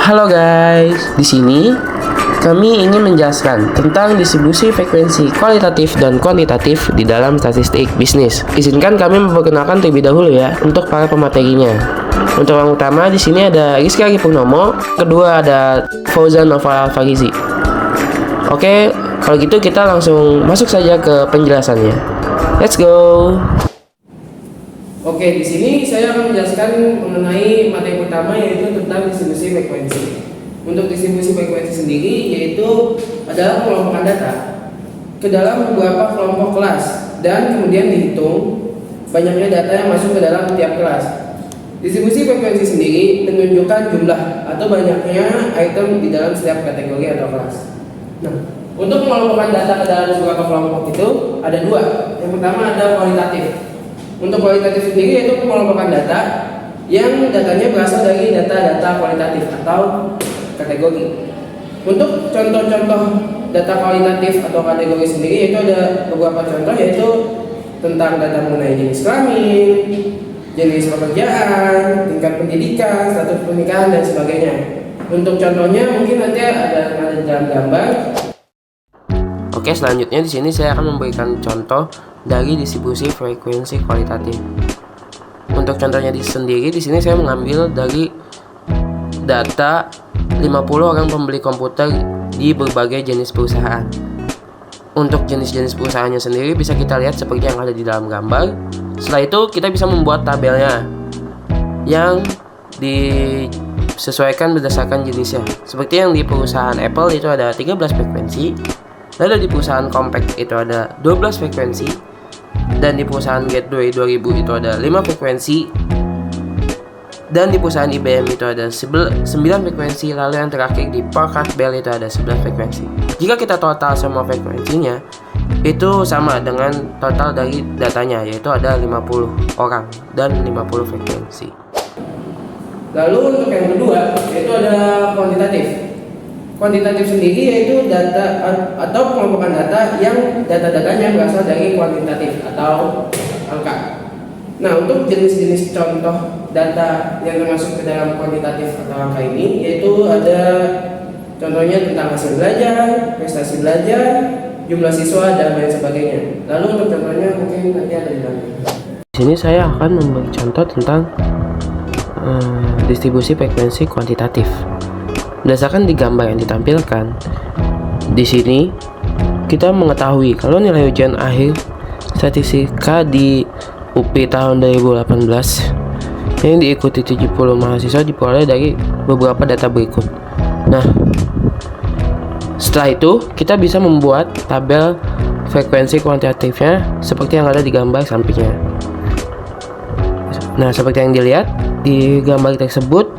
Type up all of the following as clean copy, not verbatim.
Halo guys, di sini kami ingin menjelaskan tentang distribusi frekuensi kualitatif dan kuantitatif di dalam statistik bisnis. Izinkan kami memperkenalkan terlebih dahulu ya untuk para pematerinya. Untuk yang utama di sini ada Rizky Arif Purnomo, kedua ada Fauzan Nova Farizi. Oke, kalau gitu kita langsung masuk saja ke penjelasannya. Let's go. Oke, di sini saya akan menjelaskan mengenai materi pertama yaitu tentang distribusi frekuensi. Untuk distribusi frekuensi sendiri yaitu adalah pengelompokan data ke dalam beberapa kelompok kelas dan kemudian dihitung banyaknya data yang masuk ke dalam tiap kelas. Distribusi frekuensi sendiri menunjukkan jumlah atau banyaknya item di dalam setiap kategori atau kelas. Nah, untuk mengelompokkan data ke dalam beberapa kelompok itu ada dua. Yang pertama ada kualitatif. Untuk kualitatif sendiri yaitu pengelompokan data yang datanya berasal dari data-data kualitatif atau kategori. Untuk contoh-contoh data kualitatif atau kategori sendiri yaitu ada beberapa contoh yaitu tentang data mengenai jenis kelamin, jenis pekerjaan, tingkat pendidikan, status pernikahan dan sebagainya. Untuk contohnya mungkin nanti ada dalam gambar. Oke, selanjutnya di sini saya akan memberikan contoh dari distribusi frekuensi kualitatif. Untuk contohnya sendiri di sini saya mengambil dari data 50 orang pembeli komputer di berbagai jenis perusahaan. Untuk jenis-jenis perusahaannya sendiri bisa kita lihat seperti yang ada di dalam gambar. Setelah itu kita bisa membuat tabelnya yang disesuaikan berdasarkan jenisnya. Seperti yang di perusahaan Apple itu ada 13 frekuensi. Lalu di perusahaan Compaq itu ada 12 frekuensi. Dan di perusahaan Gateway 2000 itu ada 5 frekuensi. Dan di perusahaan IBM itu ada 9 frekuensi. Lalu yang terakhir di Packard Bell itu ada 11 frekuensi. Jika kita total semua frekuensinya itu sama dengan total dari datanya, yaitu ada 50 orang dan 50 frekuensi. Lalu untuk yang kedua yaitu ada kuantitatif. Kuantitatif sendiri yaitu data atau pengelompokan data yang data-datanya berasal dari kuantitatif atau angka. Nah, untuk jenis-jenis contoh data yang termasuk ke dalam kuantitatif atau angka ini yaitu ada contohnya tentang hasil belajar, prestasi belajar, jumlah siswa dan lain sebagainya. Lalu untuk contohnya mungkin nanti ada di dalam. Di sini saya akan memberi contoh tentang distribusi frekuensi kuantitatif. Berdasarkan di gambar yang ditampilkan, di sini kita mengetahui kalau nilai ujian akhir statistika di UP tahun 2018 yang diikuti 70 mahasiswa diperoleh dari beberapa data berikut. Nah, setelah itu kita bisa membuat tabel frekuensi kuantitatifnya seperti yang ada di gambar sampingnya. Nah, seperti yang dilihat di gambar tersebut,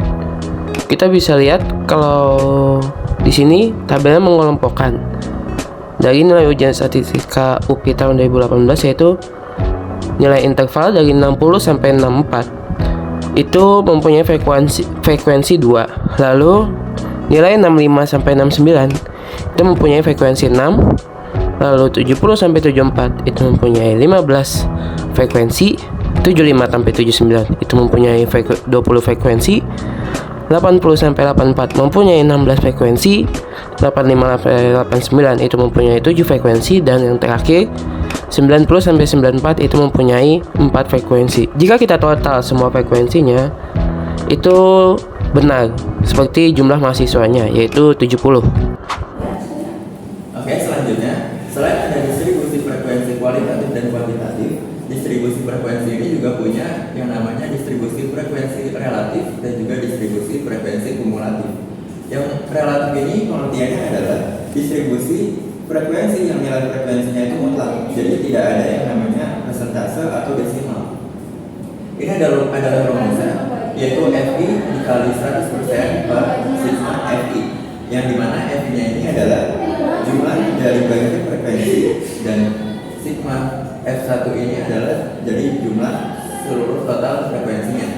kita bisa lihat kalau di sini tabelnya mengelompokkan dari nilai ujian statistika UP tahun 2018 yaitu nilai interval dari 60 sampai 64 itu mempunyai frekuensi 2. Lalu nilai 65 sampai 69 itu mempunyai frekuensi 6. Lalu 70 sampai 74 itu mempunyai 15 frekuensi. 75 sampai 79 itu mempunyai 20 frekuensi. 80 sampai 84 mempunyai 16 frekuensi. 85 sampai 89 itu mempunyai 7 frekuensi dan yang terakhir 90 sampai 94 itu mempunyai 4 frekuensi. Jika kita total semua frekuensinya itu benar seperti jumlah mahasiswanya yaitu 70. Oke, selanjutnya selain ada distribusi frekuensi kualitatif dan kuantitatif, distribusi frekuensi ini juga punya yang namanya distribusi frekuensi relatif dan juga distribusi frekuensi kumulatif. Yang relatif ini pengertiannya adalah distribusi frekuensi yang nilai frekuensinya itu mutlak, jadi tidak ada yang namanya persentase atau desimal. Ini adalah rumusnya, yaitu FI dikali 100% per sigma FI, yang dimana FI-nya ini adalah jumlah dari berbagai frekuensi dan sigma F1 ini adalah jadi jumlah seluruh total frekuensinya.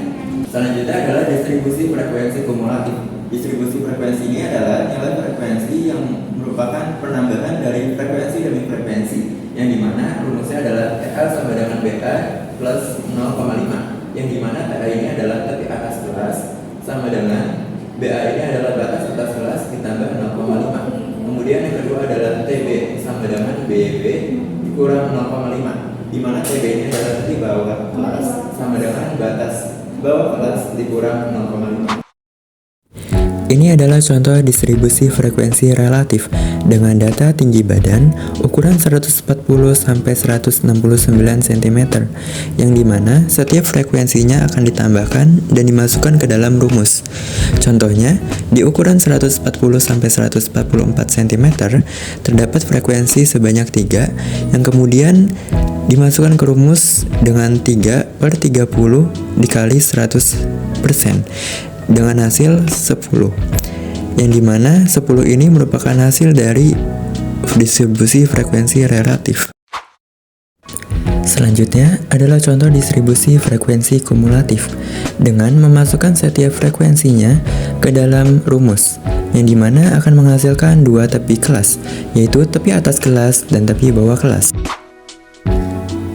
Selanjutnya adalah distribusi frekuensi kumulatif. Distribusi frekuensi ini adalah nilai frekuensi yang merupakan penambahan dari frekuensi demi frekuensi, yang dimana rumusnya adalah TL sama dengan BA plus 0,5, yang dimana TL ini adalah tepi atas kelas sama dengan BA ini adalah kurang 0,5, di mana TB ini adalah di bawah kelas sama dengan batas bawah kelas dikurang 0,5. Ini adalah contoh distribusi frekuensi relatif dengan data tinggi badan ukuran 140-169 cm yang dimana setiap frekuensinya akan ditambahkan dan dimasukkan ke dalam rumus. Contohnya, di ukuran 140-144 cm terdapat frekuensi sebanyak 3 yang kemudian dimasukkan ke rumus dengan 3/30 dikali 100% dengan hasil 10, yang dimana 10 ini merupakan hasil dari distribusi frekuensi relatif. Selanjutnya adalah contoh distribusi frekuensi kumulatif dengan memasukkan setiap frekuensinya ke dalam rumus, yang dimana akan menghasilkan dua tepi kelas, yaitu tepi atas kelas dan tepi bawah kelas.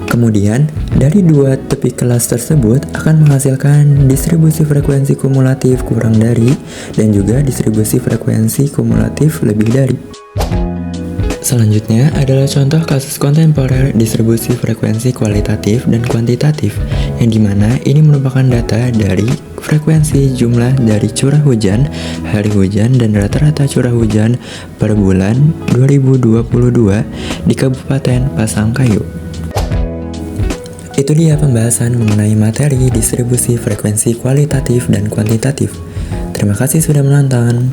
Kemudian, dari dua tepi kelas tersebut akan menghasilkan distribusi frekuensi kumulatif kurang dari dan juga distribusi frekuensi kumulatif lebih dari. Selanjutnya adalah contoh kasus kontemporer distribusi frekuensi kualitatif dan kuantitatif, yang dimana ini merupakan data dari frekuensi jumlah dari curah hujan, hari hujan, dan rata-rata curah hujan per bulan 2022 di Kabupaten Pasangkayu. Itu dia pembahasan mengenai materi distribusi frekuensi kualitatif dan kuantitatif. Terima kasih sudah menonton.